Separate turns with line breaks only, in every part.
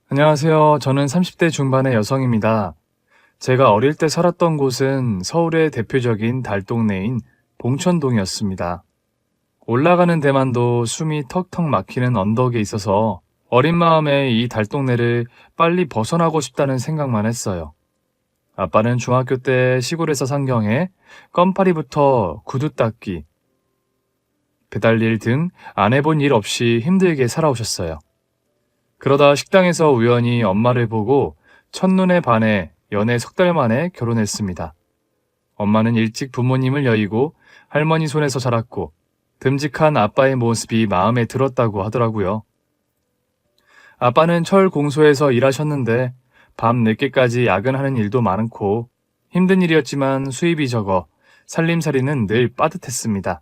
안녕하세요. 저는 30대 중반의 여성입니다. 제가 어릴 때 살았던 곳은 서울의 대표적인 달동네인 봉천동이었습니다. 올라가는 데만도 숨이 턱턱 막히는 언덕에 있어서 어린 마음에 이 달동네를 빨리 벗어나고 싶다는 생각만 했어요. 아빠는 중학교 때 시골에서 상경해 껌파리부터 구두 닦기, 배달일 등 안 해본 일 없이 힘들게 살아오셨어요. 그러다 식당에서 우연히 엄마를 보고 첫눈에 반해 연애 석 달 만에 결혼했습니다. 엄마는 일찍 부모님을 여의고 할머니 손에서 자랐고 듬직한 아빠의 모습이 마음에 들었다고 하더라고요. 아빠는 철 공소에서 일하셨는데 밤 늦게까지 야근하는 일도 많고 힘든 일이었지만 수입이 적어 살림살이는 늘 빠듯했습니다.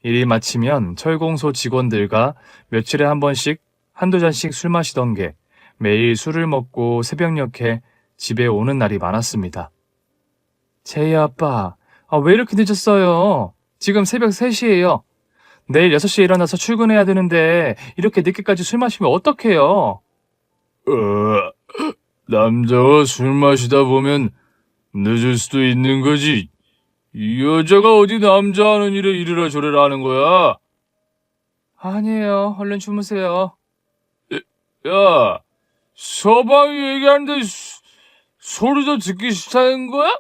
일이 마치면 철공소 직원들과 며칠에 한 번씩 한두 잔씩 술 마시던 게 매일 술을 먹고 새벽녘에 집에 오는 날이 많았습니다. 제이 아빠, 왜 이렇게 늦었어요? 지금 새벽 3시예요. 내일 6시에 일어나서 출근해야 되는데 이렇게 늦게까지 술 마시면 어떡해요?
남자가 술 마시다 보면 늦을 수도 있는 거지. 이 여자가 어디 남자 하는 일에 이래라 저래라 하는 거야?
아니에요. 얼른 주무세요.
야, 서방이 얘기하는데 소리도 듣기 싫다는 거야?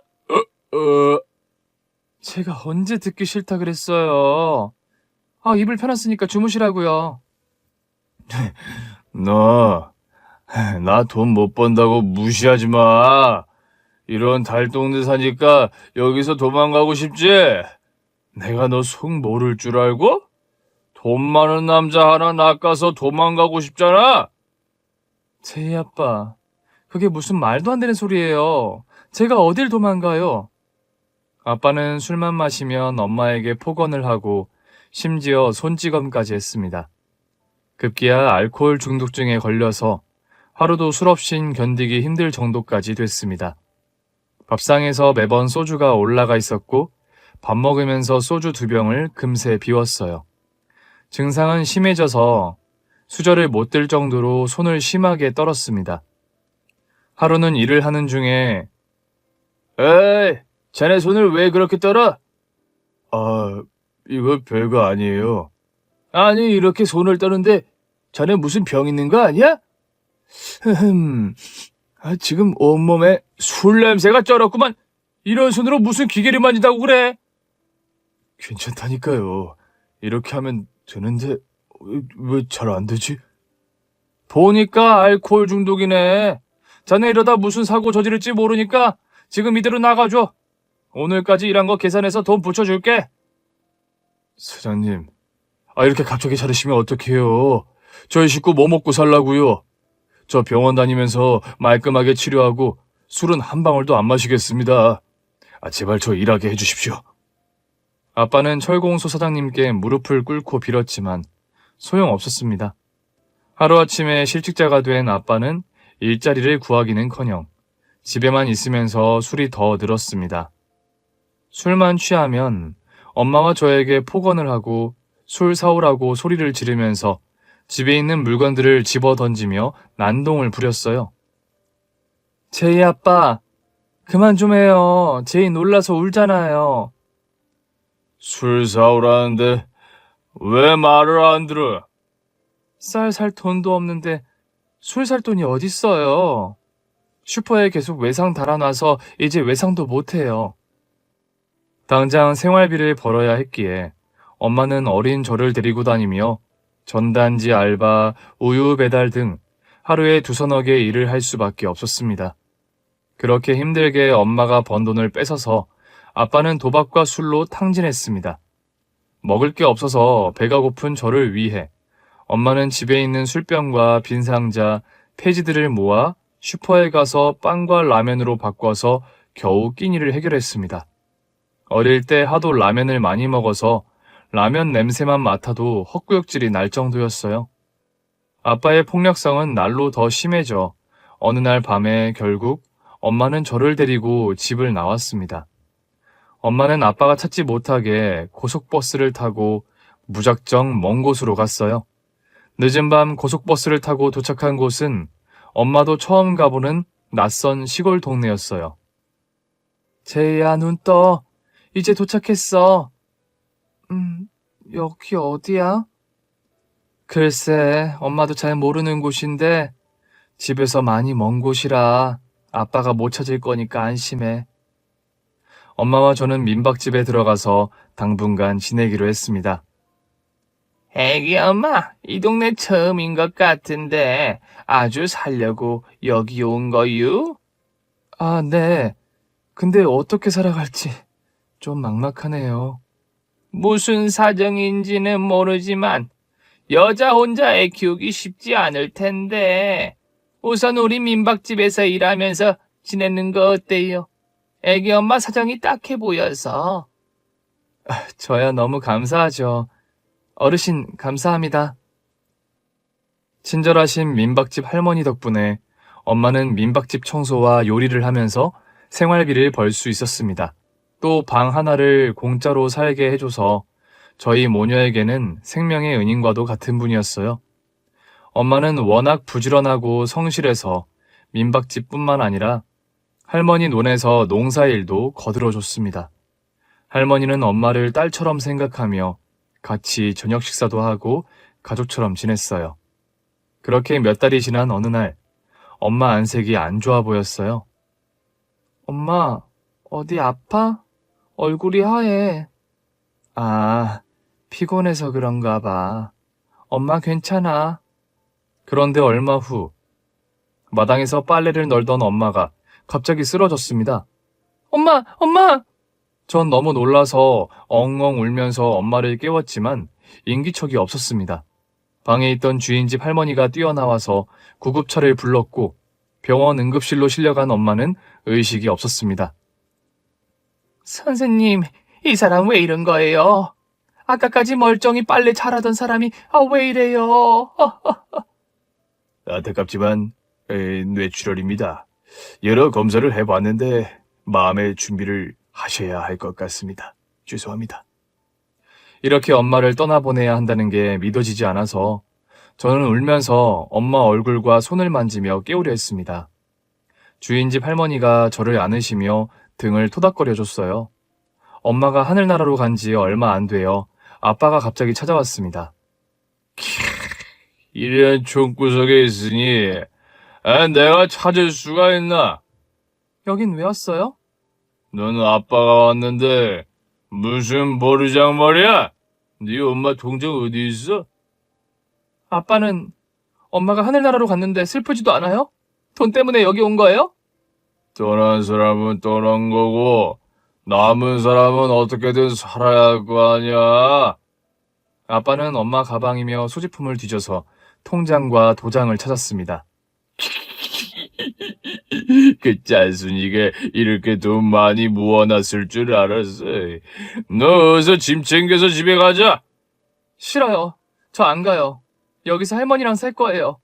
제가 언제 듣기 싫다 그랬어요. 입을 펴놨으니까 주무시라고요.
나 돈 못 번다고 무시하지 마. 이런 달동네 사니까 여기서 도망가고 싶지? 내가 너 속 모를 줄 알고? 돈 많은 남자 하나 낚아서 도망가고 싶잖아?
제이 아빠, 그게 무슨 말도 안 되는 소리예요. 제가 어딜 도망가요? 아빠는 술만 마시면 엄마에게 폭언을 하고 심지어 손찌검까지 했습니다. 급기야 알코올 중독증에 걸려서 하루도 술 없인 견디기 힘들 정도까지 됐습니다. 밥상에서 매번 소주가 올라가 있었고 밥 먹으면서 소주 2병을 금세 비웠어요. 증상은 심해져서 수저를 못 들 정도로 손을 심하게 떨었습니다. 하루는 일을 하는 중에
에이, 자네 손을 왜 그렇게 떨어? 이거 별거 아니에요. 아니, 이렇게 손을 떠는데 자네 무슨 병 있는 거 아니야? 지금 온몸에 술 냄새가 쩔었구만. 이런 손으로 무슨 기계를 만진다고 그래? 괜찮다니까요. 이렇게 하면 되는데 왜 잘 안 되지?
보니까 알코올 중독이네. 자네 이러다 무슨 사고 저지를지 모르니까 지금 이대로 나가줘. 오늘까지 일한 거 계산해서 돈 붙여줄게.
사장님, 이렇게 갑자기 자르시면 어떡해요? 저희 식구 뭐 먹고 살라고요? 저 병원 다니면서 말끔하게 치료하고 술은 한 방울도 안 마시겠습니다. 제발 저 일하게 해주십시오.
아빠는 철공소 사장님께 무릎을 꿇고 빌었지만 소용없었습니다. 하루아침에 실직자가 된 아빠는 일자리를 구하기는커녕 집에만 있으면서 술이 더 늘었습니다. 술만 취하면 엄마와 저에게 폭언을 하고 술 사오라고 소리를 지르면서 집에 있는 물건들을 집어 던지며 난동을 부렸어요. 제이 아빠, 그만 좀 해요. 제이 놀라서 울잖아요.
술 사오라는데 왜 말을 안 들어?
쌀 살 돈도 없는데 술 살 돈이 어딨어요. 슈퍼에 계속 외상 달아놔서 이제 외상도 못해요. 당장 생활비를 벌어야 했기에 엄마는 어린 저를 데리고 다니며 전단지 알바, 우유 배달 등 하루에 2-3 개의 일을 할 수밖에 없었습니다. 그렇게 힘들게 엄마가 번 돈을 뺏어서 아빠는 도박과 술로 탕진했습니다. 먹을 게 없어서 배가 고픈 저를 위해 엄마는 집에 있는 술병과 빈 상자, 폐지들을 모아 슈퍼에 가서 빵과 라면으로 바꿔서 겨우 끼니를 해결했습니다. 어릴 때 하도 라면을 많이 먹어서 라면 냄새만 맡아도 헛구역질이 날 정도였어요. 아빠의 폭력성은 날로 더 심해져 어느 날 밤에 결국 엄마는 저를 데리고 집을 나왔습니다. 엄마는 아빠가 찾지 못하게 고속버스를 타고 무작정 먼 곳으로 갔어요. 늦은 밤 고속버스를 타고 도착한 곳은 엄마도 처음 가보는 낯선 시골 동네였어요. 제이야, 눈 떠. 이제 도착했어. 여기 어디야? 글쎄, 엄마도 잘 모르는 곳인데 집에서 많이 먼 곳이라 아빠가 못 찾을 거니까 안심해. 엄마와 저는 민박집에 들어가서 당분간 지내기로 했습니다. 애기 엄마, 이 동네 처음인 것 같은데 아주 살려고 여기 온 거유? 아, 네. 근데 어떻게 살아갈지 좀 막막하네요. 무슨 사정인지는 모르지만 여자 혼자 애 키우기 쉽지 않을 텐데 우선 우리 민박집에서 일하면서 지내는 거 어때요? 애기 엄마 사정이 딱해 보여서. 저야 너무 감사하죠. 어르신 감사합니다. 친절하신 민박집 할머니 덕분에 엄마는 민박집 청소와 요리를 하면서 생활비를 벌 수 있었습니다. 또 방 하나를 공짜로 살게 해줘서 저희 모녀에게는 생명의 은인과도 같은 분이었어요. 엄마는 워낙 부지런하고 성실해서 민박집뿐만 아니라 할머니 논에서 농사일도 거들어줬습니다. 할머니는 엄마를 딸처럼 생각하며 같이 저녁 식사도 하고 가족처럼 지냈어요. 그렇게 몇 달이 지난 어느 날 엄마 안색이 안 좋아 보였어요. 엄마, 어디 아파? 얼굴이 하얘. 아, 피곤해서 그런가 봐. 엄마 괜찮아. 그런데 얼마 후 마당에서 빨래를 널던 엄마가 갑자기 쓰러졌습니다. 엄마! 엄마! 전 너무 놀라서 엉엉 울면서 엄마를 깨웠지만 인기척이 없었습니다. 방에 있던 주인집 할머니가 뛰어나와서 구급차를 불렀고 병원 응급실로 실려간 엄마는 의식이 없었습니다. 선생님, 이 사람 왜 이런 거예요? 아까까지 멀쩡히 빨래 잘하던 사람이 왜 이래요?
안타깝지만 뇌출혈입니다. 여러 검사를 해봤는데 마음의 준비를 하셔야 할 것 같습니다. 죄송합니다.
이렇게 엄마를 떠나보내야 한다는 게 믿어지지 않아서 저는 울면서 엄마 얼굴과 손을 만지며 깨우려 했습니다. 주인집 할머니가 저를 안으시며 등을 토닥거려줬어요. 엄마가 하늘나라로 간 지 얼마 안 되어 아빠가 갑자기 찾아왔습니다.
이런 총구석에 있으니 내가 찾을 수가 있나?
여긴 왜 왔어요?
너는 아빠가 왔는데 무슨 버르장머리야? 네 엄마 통장 어디 있어?
아빠는 엄마가 하늘나라로 갔는데 슬프지도 않아요? 돈 때문에 여기 온 거예요?
떠난 사람은 떠난 거고 남은 사람은 어떻게든 살아야 할 거 아니야.
아빠는 엄마 가방이며 소지품을 뒤져서 통장과 도장을 찾았습니다.
그 짠순이가 이렇게 돈 많이 모아놨을 줄 알았어. 너 어서 짐 챙겨서 집에 가자.
싫어요. 저 안 가요. 여기서 할머니랑 살 거예요.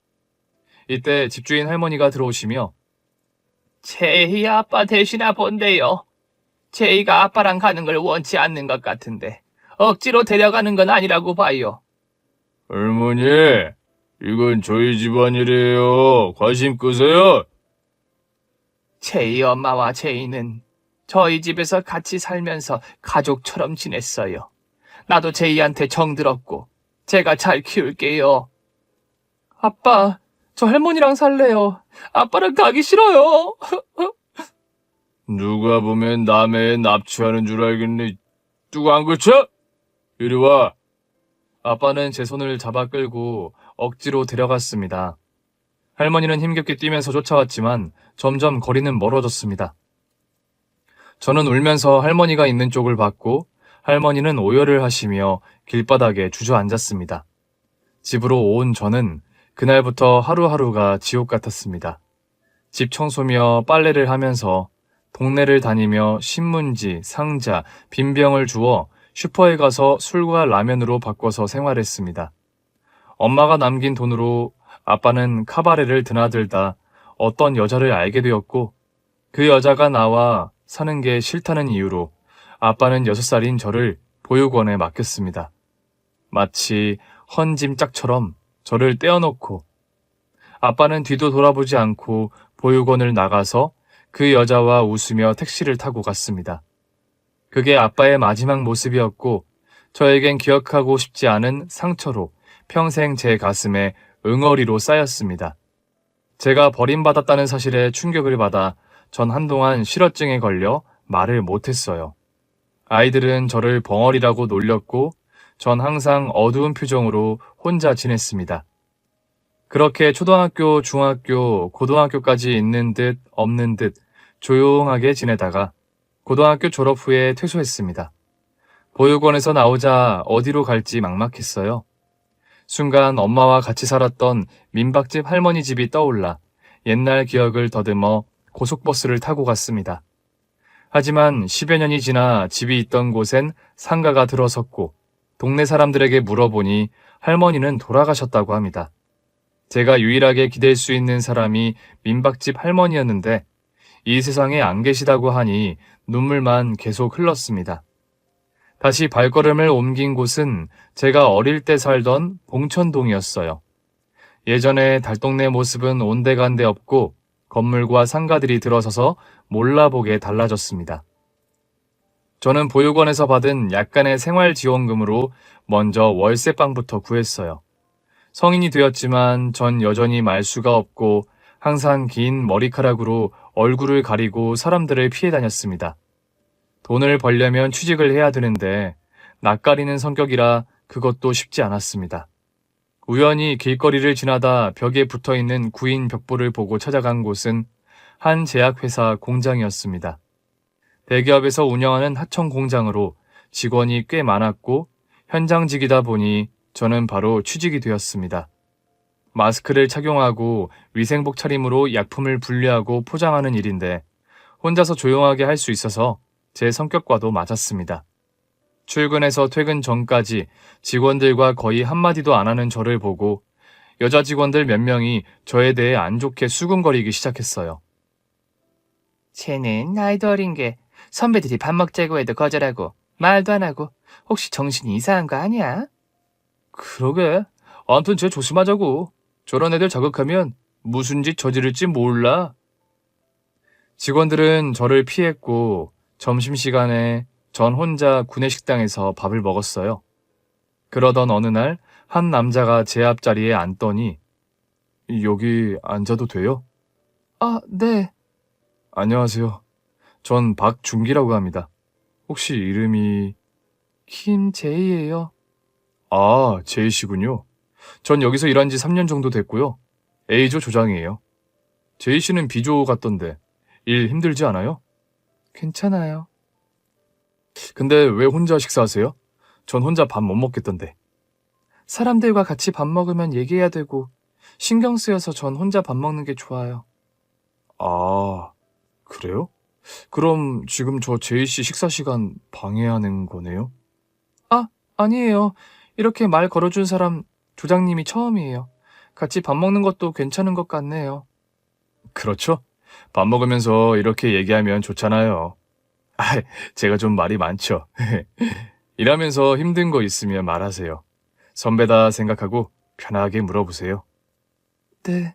이때 집주인 할머니가 들어오시며 제이 아빠 대신아 본대요. 제이가 아빠랑 가는 걸 원치 않는 것 같은데 억지로 데려가는 건 아니라고 봐요.
할머니, 이건 저희 집안일이에요. 관심 끄세요.
제이 엄마와 제이는 저희 집에서 같이 살면서 가족처럼 지냈어요. 나도 제이한테 정들었고 제가 잘 키울게요. 아빠, 저 할머니랑 살래요. 아빠랑 가기 싫어요.
누가 보면 남의 애 납치하는 줄 알겠네. 뚝 안 그쳐? 이리 와.
아빠는 제 손을 잡아 끌고 억지로 데려갔습니다. 할머니는 힘겹게 뛰면서 쫓아왔지만 점점 거리는 멀어졌습니다. 저는 울면서 할머니가 있는 쪽을 봤고 할머니는 오열을 하시며 길바닥에 주저앉았습니다. 집으로 온 저는 그날부터 하루하루가 지옥 같았습니다. 집 청소며 빨래를 하면서 동네를 다니며 신문지, 상자, 빈병을 주워 슈퍼에 가서 술과 라면으로 바꿔서 생활했습니다. 엄마가 남긴 돈으로 아빠는 카바레를 드나들다 어떤 여자를 알게 되었고 그 여자가 나와 사는 게 싫다는 이유로 아빠는 6살인 저를 보육원에 맡겼습니다. 마치 헌짐짝처럼 저를 떼어놓고 아빠는 뒤도 돌아보지 않고 보육원을 나가서 그 여자와 웃으며 택시를 타고 갔습니다. 그게 아빠의 마지막 모습이었고 저에겐 기억하고 싶지 않은 상처로 평생 제 가슴에 응어리로 쌓였습니다. 제가 버림받았다는 사실에 충격을 받아 전 한동안 실어증에 걸려 말을 못했어요. 아이들은 저를 벙어리라고 놀렸고 전 항상 어두운 표정으로 혼자 지냈습니다. 그렇게 초등학교, 중학교, 고등학교까지 있는 듯 없는 듯 조용하게 지내다가 고등학교 졸업 후에 퇴소했습니다. 보육원에서 나오자 어디로 갈지 막막했어요. 순간 엄마와 같이 살았던 민박집 할머니 집이 떠올라 옛날 기억을 더듬어 고속버스를 타고 갔습니다. 하지만 10여 년이 지나 집이 있던 곳엔 상가가 들어섰고 동네 사람들에게 물어보니 할머니는 돌아가셨다고 합니다. 제가 유일하게 기댈 수 있는 사람이 민박집 할머니였는데 이 세상에 안 계시다고 하니 눈물만 계속 흘렀습니다. 다시 발걸음을 옮긴 곳은 제가 어릴 때 살던 봉천동이었어요. 예전에 달동네 모습은 온데간데 없고 건물과 상가들이 들어서서 몰라보게 달라졌습니다. 저는 보육원에서 받은 약간의 생활지원금으로 먼저 월세방부터 구했어요. 성인이 되었지만 전 여전히 말수가 없고 항상 긴 머리카락으로 얼굴을 가리고 사람들을 피해 다녔습니다. 돈을 벌려면 취직을 해야 되는데 낯가리는 성격이라 그것도 쉽지 않았습니다. 우연히 길거리를 지나다 벽에 붙어있는 구인 벽보를 보고 찾아간 곳은 한 제약회사 공장이었습니다. 대기업에서 운영하는 하청 공장으로 직원이 꽤 많았고 현장직이다 보니 저는 바로 취직이 되었습니다. 마스크를 착용하고 위생복 차림으로 약품을 분리하고 포장하는 일인데 혼자서 조용하게 할 수 있어서 제 성격과도 맞았습니다. 출근해서 퇴근 전까지 직원들과 거의 한마디도 안 하는 저를 보고 여자 직원들 몇 명이 저에 대해 안 좋게 수군거리기 시작했어요.
쟤는 나이도 어린 게 선배들이 밥 먹자고 해도 거절하고 말도 안 하고 혹시 정신이 이상한 거 아니야?
그러게. 아무튼 쟤 조심하자고. 저런 애들 자극하면 무슨 짓 저지를지 몰라. 직원들은 저를 피했고 점심시간에 전 혼자 구내식당에서 밥을 먹었어요. 그러던 어느 날 한 남자가 제 앞자리에 앉더니 여기 앉아도 돼요?
아, 네.
안녕하세요. 전 박준기라고 합니다. 혹시 이름이...
김제이예요.
아, 제이 씨군요. 전 여기서 일한 지 3년 정도 됐고요. A조 조장이에요. 제이 씨는 B조 같던데 일 힘들지 않아요?
괜찮아요.
근데 왜 혼자 식사하세요? 전 혼자 밥 못 먹겠던데.
사람들과 같이 밥 먹으면 얘기해야 되고 신경 쓰여서 전 혼자 밥 먹는 게 좋아요.
아, 그래요? 그럼 지금 저 제이 씨 식사 시간 방해하는 거네요?
아니에요. 이렇게 말 걸어준 사람 조장님이 처음이에요. 같이 밥 먹는 것도 괜찮은 것 같네요.
그렇죠? 밥 먹으면서 이렇게 얘기하면 좋잖아요. 아, 제가 좀 말이 많죠. 일하면서 힘든 거 있으면 말하세요. 선배다 생각하고 편하게 물어보세요.
네,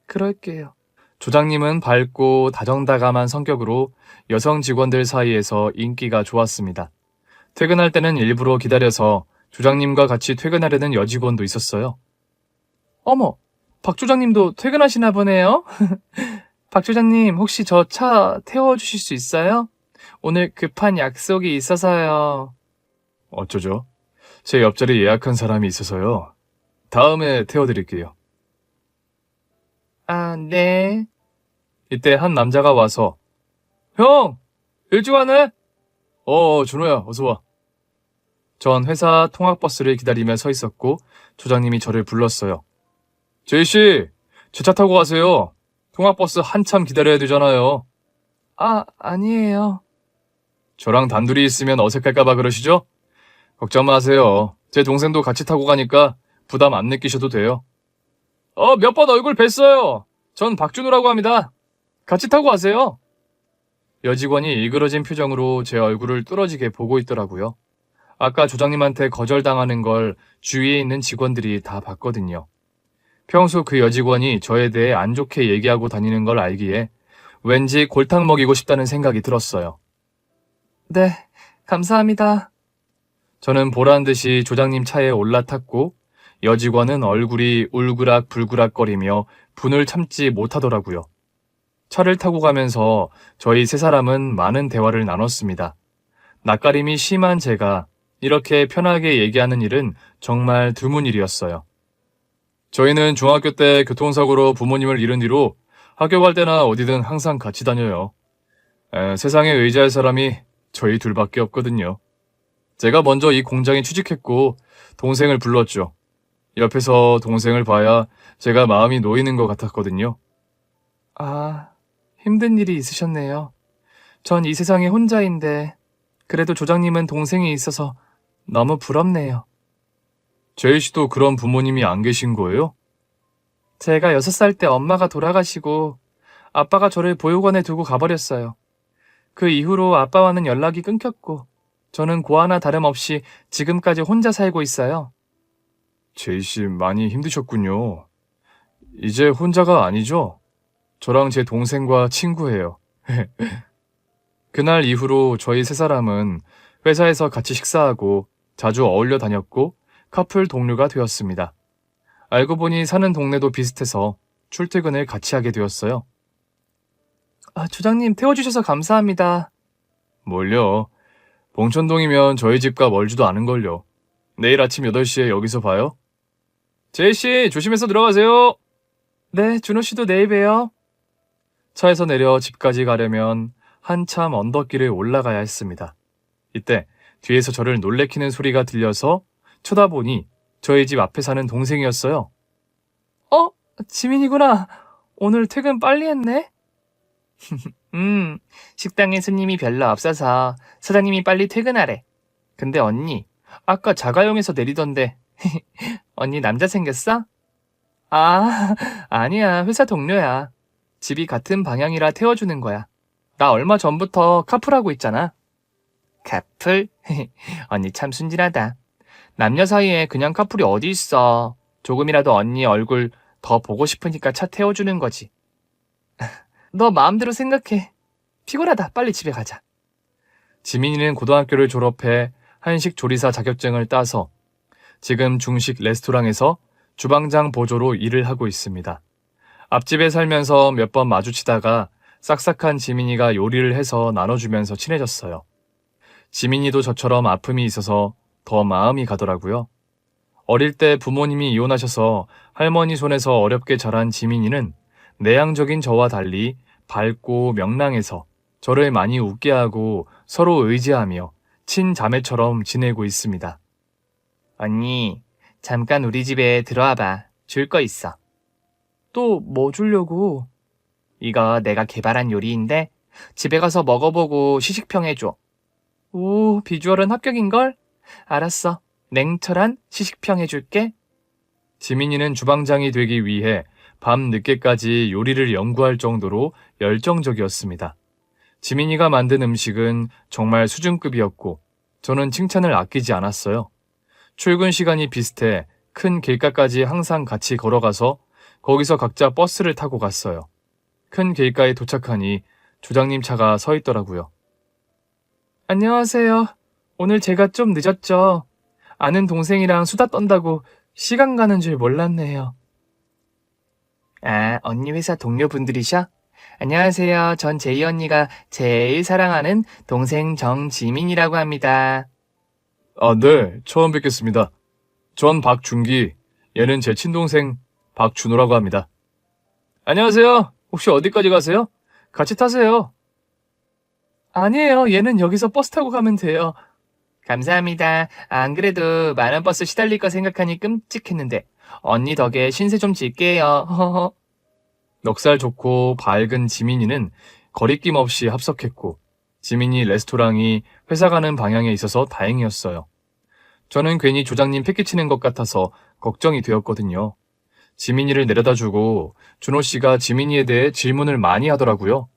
그럴게요.
조장님은 밝고 다정다감한 성격으로 여성 직원들 사이에서 인기가 좋았습니다. 퇴근할 때는 일부러 기다려서 조장님과 같이 퇴근하려는 여직원도 있었어요.
어머, 박 조장님도 퇴근하시나 보네요. 박 조장님, 혹시 저 차 태워주실 수 있어요? 오늘 급한 약속이 있어서요.
어쩌죠? 제 옆자리 예약한 사람이 있어서요. 다음에 태워드릴게요.
아, 네.
이때 한 남자가 와서 형! 일찍 왔네? 준호야, 어서 와. 전 회사 통학버스를 기다리며 서 있었고 조장님이 저를 불렀어요. 제이씨, 제 차 타고 가세요. 통학버스 한참 기다려야 되잖아요.
아니에요.
저랑 단둘이 있으면 어색할까봐 그러시죠? 걱정 마세요. 제 동생도 같이 타고 가니까 부담 안 느끼셔도 돼요. 몇 번 얼굴 뵀어요. 전 박준우라고 합니다. 같이 타고 가세요. 여직원이 일그러진 표정으로 제 얼굴을 뚫어지게 보고 있더라고요. 아까 조장님한테 거절당하는 걸 주위에 있는 직원들이 다 봤거든요. 평소 그 여직원이 저에 대해 안 좋게 얘기하고 다니는 걸 알기에 왠지 골탕 먹이고 싶다는 생각이 들었어요.
네, 감사합니다.
저는 보란 듯이 조장님 차에 올라탔고 여직원은 얼굴이 울그락불그락거리며 분을 참지 못하더라고요. 차를 타고 가면서 저희 세 사람은 많은 대화를 나눴습니다. 낯가림이 심한 제가 이렇게 편하게 얘기하는 일은 정말 드문 일이었어요. 저희는 중학교 때 교통사고로 부모님을 잃은 뒤로 학교 갈 때나 어디든 항상 같이 다녀요. 세상에 의지할 사람이 저희 둘밖에 없거든요. 제가 먼저 이 공장에 취직했고 동생을 불렀죠. 옆에서 동생을 봐야 제가 마음이 놓이는 것 같았거든요.
아, 힘든 일이 있으셨네요. 전 이 세상에 혼자인데, 그래도 조장님은 동생이 있어서 너무 부럽네요.
제이 씨도 그런 부모님이 안 계신 거예요?
제가 6살 때 엄마가 돌아가시고, 아빠가 저를 보육원에 두고 가버렸어요. 그 이후로 아빠와는 연락이 끊겼고, 저는 고아나 다름없이 지금까지 혼자 살고 있어요.
제이 씨 많이 힘드셨군요. 이제 혼자가 아니죠? 저랑 제 동생과 친구예요. 그날 이후로 저희 세 사람은 회사에서 같이 식사하고 자주 어울려 다녔고 커플 동료가 되었습니다. 알고 보니 사는 동네도 비슷해서 출퇴근을 같이 하게 되었어요.
조장님 태워주셔서 감사합니다.
뭘요? 봉천동이면 저희 집과 멀지도 않은걸요. 내일 아침 8시에 여기서 봐요. 제이 씨, 조심해서 들어가세요.
네, 준호 씨도 내일 봬요.
차에서 내려 집까지 가려면 한참 언덕길을 올라가야 했습니다. 이때 뒤에서 저를 놀래키는 소리가 들려서 쳐다보니 저희 집 앞에 사는 동생이었어요.
지민이구나. 오늘 퇴근 빨리 했네. 식당에 손님이 별로 없어서 사장님이 빨리 퇴근하래. 근데 언니, 아까 자가용에서 내리던데 언니 남자 생겼어? 아, 아니야. 회사 동료야. 집이 같은 방향이라 태워주는 거야. 나 얼마 전부터 카풀하고 있잖아. 카풀? 언니 참 순진하다. 남녀 사이에 그냥 카풀이 어디 있어. 조금이라도 언니 얼굴 더 보고 싶으니까 차 태워주는 거지. 너 마음대로 생각해. 피곤하다. 빨리 집에 가자.
지민이는 고등학교를 졸업해 한식 조리사 자격증을 따서 지금 중식 레스토랑에서 주방장 보조로 일을 하고 있습니다. 앞집에 살면서 몇 번 마주치다가 싹싹한 지민이가 요리를 해서 나눠주면서 친해졌어요. 지민이도 저처럼 아픔이 있어서 더 마음이 가더라고요. 어릴 때 부모님이 이혼하셔서 할머니 손에서 어렵게 자란 지민이는 내향적인 저와 달리 밝고 명랑해서 저를 많이 웃게 하고 서로 의지하며 친자매처럼 지내고 있습니다.
언니, 잠깐 우리 집에 들어와봐. 줄 거 있어. 또 뭐 주려고? 이거 내가 개발한 요리인데 집에 가서 먹어보고 시식평해줘. 오, 비주얼은 합격인걸? 알았어. 냉철한 시식평해줄게.
지민이는 주방장이 되기 위해 밤 늦게까지 요리를 연구할 정도로 열정적이었습니다. 지민이가 만든 음식은 정말 수준급이었고 저는 칭찬을 아끼지 않았어요. 출근 시간이 비슷해 큰 길가까지 항상 같이 걸어가서 거기서 각자 버스를 타고 갔어요. 큰 길가에 도착하니 조장님 차가 서 있더라고요.
안녕하세요. 오늘 제가 좀 늦었죠. 아는 동생이랑 수다 떤다고 시간 가는 줄 몰랐네요. 아, 언니 회사 동료분들이셔? 안녕하세요. 전 제이 언니가 제일 사랑하는 동생 정지민이라고 합니다.
네, 처음 뵙겠습니다. 전 박준기, 얘는 제 친동생 박준호라고 합니다. 안녕하세요. 혹시 어디까지 가세요? 같이 타세요.
아니에요. 얘는 여기서 버스 타고 가면 돼요. 감사합니다. 안 그래도 만원 버스 시달릴 거 생각하니 끔찍했는데 언니 덕에 신세 좀 질게요. 허허.
넉살 좋고 밝은 지민이는 거리낌 없이 합석했고 지민이 레스토랑이 회사 가는 방향에 있어서 다행이었어요. 저는 괜히 조장님 패기치는 것 같아서 걱정이 되었거든요. 지민이를 내려다주고 준호 씨가 지민이에 대해 질문을 많이 하더라고요.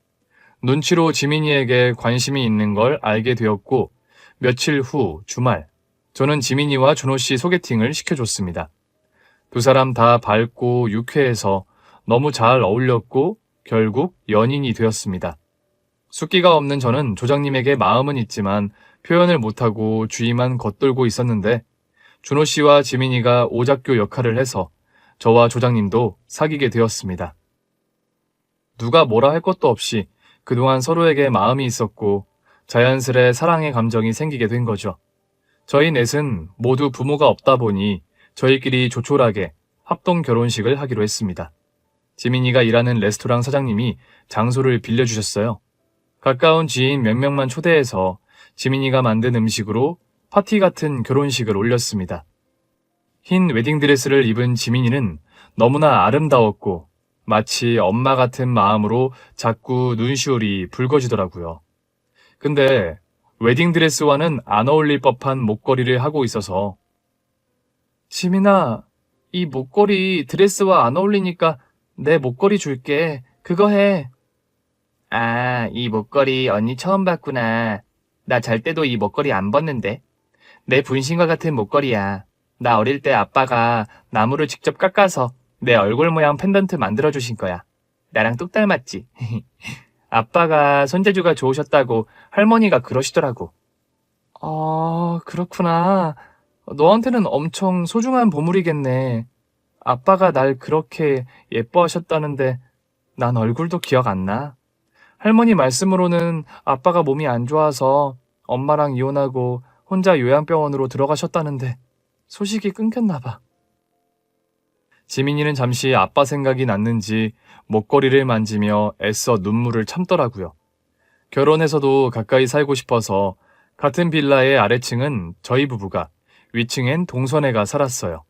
눈치로 지민이에게 관심이 있는 걸 알게 되었고 며칠 후 주말 저는 지민이와 준호 씨 소개팅을 시켜줬습니다. 두 사람 다 밝고 유쾌해서 너무 잘 어울렸고 결국 연인이 되었습니다. 숫기가 없는 저는 조장님에게 마음은 있지만 표현을 못하고 주위만 겉돌고 있었는데 준호 씨와 지민이가 오작교 역할을 해서 저와 조장님도 사귀게 되었습니다. 누가 뭐라 할 것도 없이 그동안 서로에게 마음이 있었고 자연스레 사랑의 감정이 생기게 된 거죠. 저희 넷은 모두 부모가 없다 보니 저희끼리 조촐하게 합동 결혼식을 하기로 했습니다. 지민이가 일하는 레스토랑 사장님이 장소를 빌려주셨어요. 가까운 지인 몇 명만 초대해서 지민이가 만든 음식으로 파티 같은 결혼식을 올렸습니다. 흰 웨딩드레스를 입은 지민이는 너무나 아름다웠고 마치 엄마 같은 마음으로 자꾸 눈시울이 붉어지더라고요. 근데 웨딩드레스와는 안 어울릴 법한 목걸이를 하고 있어서 지민아, 이 목걸이 드레스와 안 어울리니까 내 목걸이 줄게. 그거 해. 아, 이 목걸이 언니 처음 봤구나. 나 잘 때도 이 목걸이 안 벗는데. 내 분신과 같은 목걸이야. 나 어릴 때 아빠가 나무를 직접 깎아서 내 얼굴 모양 펜던트 만들어주신 거야. 나랑 뚝 닮았지. 아빠가 손재주가 좋으셨다고 할머니가 그러시더라고. 그렇구나. 너한테는 엄청 소중한 보물이겠네. 아빠가 날 그렇게 예뻐하셨다는데 난 얼굴도 기억 안 나. 할머니 말씀으로는 아빠가 몸이 안 좋아서 엄마랑 이혼하고 혼자 요양병원으로 들어가셨다는데 소식이 끊겼나 봐. 지민이는 잠시 아빠 생각이 났는지 목걸이를 만지며 애써 눈물을 참더라고요. 결혼해서도 가까이 살고 싶어서 같은 빌라의 아래층은 저희 부부가, 위층엔 동선애가 살았어요.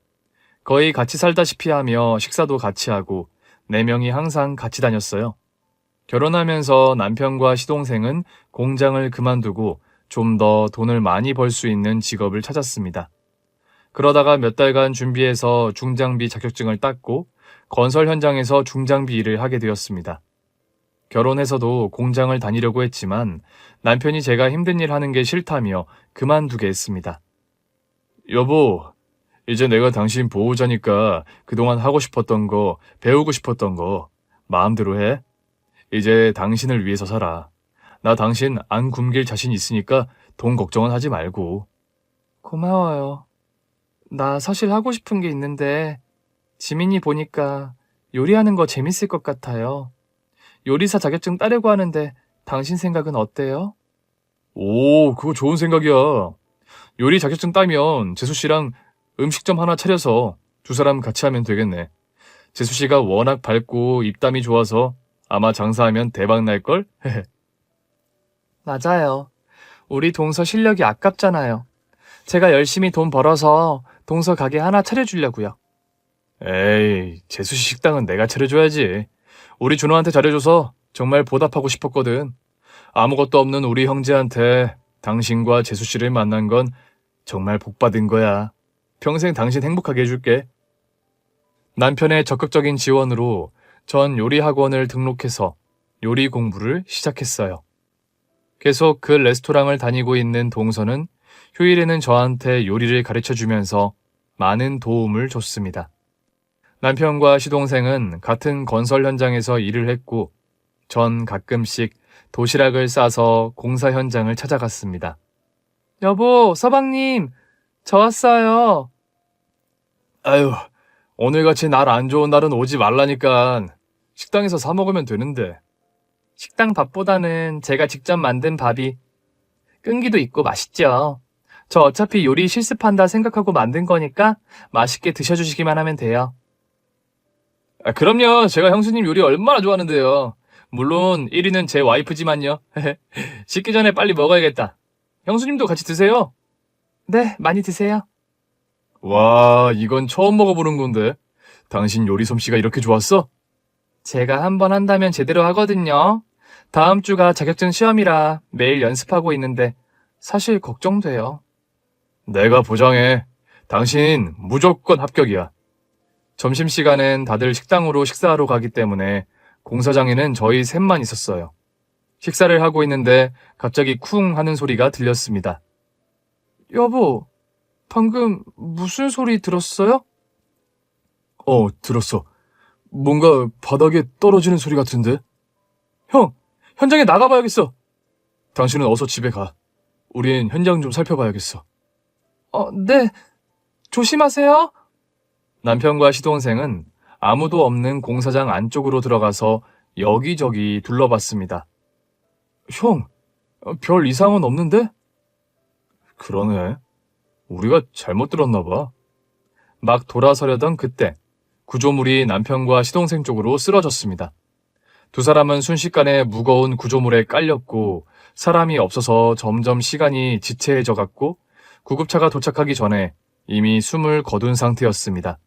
거의 같이 살다시피 하며 식사도 같이 하고 4명이 항상 같이 다녔어요. 결혼하면서 남편과 시동생은 공장을 그만두고 좀 더 돈을 많이 벌 수 있는 직업을 찾았습니다. 그러다가 몇 달간 준비해서 중장비 자격증을 땄고 건설 현장에서 중장비 일을 하게 되었습니다. 결혼해서도 공장을 다니려고 했지만 남편이 제가 힘든 일 하는 게 싫다며 그만두게 했습니다. 여보, 이제 내가 당신 보호자니까 그동안 하고 싶었던 거, 배우고 싶었던 거 마음대로 해. 이제 당신을 위해서 살아. 나 당신 안 굶길 자신 있으니까 돈 걱정은 하지 말고. 고마워요. 나 사실 하고 싶은 게 있는데 지민이 보니까 요리하는 거 재밌을 것 같아요. 요리사 자격증 따려고 하는데 당신 생각은 어때요? 오, 그거 좋은 생각이야. 요리 자격증 따면 재수 씨랑 음식점 하나 차려서 두 사람 같이 하면 되겠네. 재수 씨가 워낙 밝고 입담이 좋아서 아마 장사하면 대박 날걸? 맞아요. 우리 동서 실력이 아깝잖아요. 제가 열심히 돈 벌어서 동서 가게 하나 차려주려고요. 에이, 재수 씨 식당은 내가 차려줘야지. 우리 준호한테 잘해줘서 정말 보답하고 싶었거든. 아무것도 없는 우리 형제한테 당신과 재수 씨를 만난 건 정말 복받은 거야. 평생 당신 행복하게 해줄게. 남편의 적극적인 지원으로 전 요리 학원을 등록해서 요리 공부를 시작했어요. 계속 그 레스토랑을 다니고 있는 동서는 휴일에는 저한테 요리를 가르쳐 주면서 많은 도움을 줬습니다. 남편과 시동생은 같은 건설 현장에서 일을 했고 전 가끔씩 도시락을 싸서 공사 현장을 찾아갔습니다. 여보, 서방님, 저 왔어요. 아유, 오늘같이 날 안 좋은 날은 오지 말라니까. 식당에서 사 먹으면 되는데. 식당 밥보다는 제가 직접 만든 밥이 끈기도 있고 맛있죠. 저 어차피 요리 실습한다 생각하고 만든 거니까 맛있게 드셔주시기만 하면 돼요. 아, 그럼요. 제가 형수님 요리 얼마나 좋아하는데요. 물론 1위는 제 와이프지만요. 식기 전에 빨리 먹어야겠다. 형수님도 같이 드세요. 네, 많이 드세요. 와, 이건 처음 먹어보는 건데. 당신 요리 솜씨가 이렇게 좋았어? 제가 한번 한다면 제대로 하거든요. 다음 주가 자격증 시험이라 매일 연습하고 있는데 사실 걱정돼요. 내가 보장해. 당신 무조건 합격이야. 점심시간엔 다들 식당으로 식사하러 가기 때문에 공사장에는 저희 셋만 있었어요. 식사를 하고 있는데 갑자기 쿵 하는 소리가 들렸습니다. 여보, 방금 무슨 소리 들었어요? 들었어. 뭔가 바닥에 떨어지는 소리 같은데? 형, 현장에 나가봐야겠어. 당신은 어서 집에 가. 우린 현장 좀 살펴봐야겠어.
네. 조심하세요.
남편과 시동생은 아무도 없는 공사장 안쪽으로 들어가서 여기저기 둘러봤습니다. 형, 별 이상은 없는데? 그러네. 우리가 잘못 들었나 봐. 막 돌아서려던 그때 구조물이 남편과 시동생 쪽으로 쓰러졌습니다. 두 사람은 순식간에 무거운 구조물에 깔렸고 사람이 없어서 점점 시간이 지체해져 갔고 구급차가 도착하기 전에 이미 숨을 거둔 상태였습니다.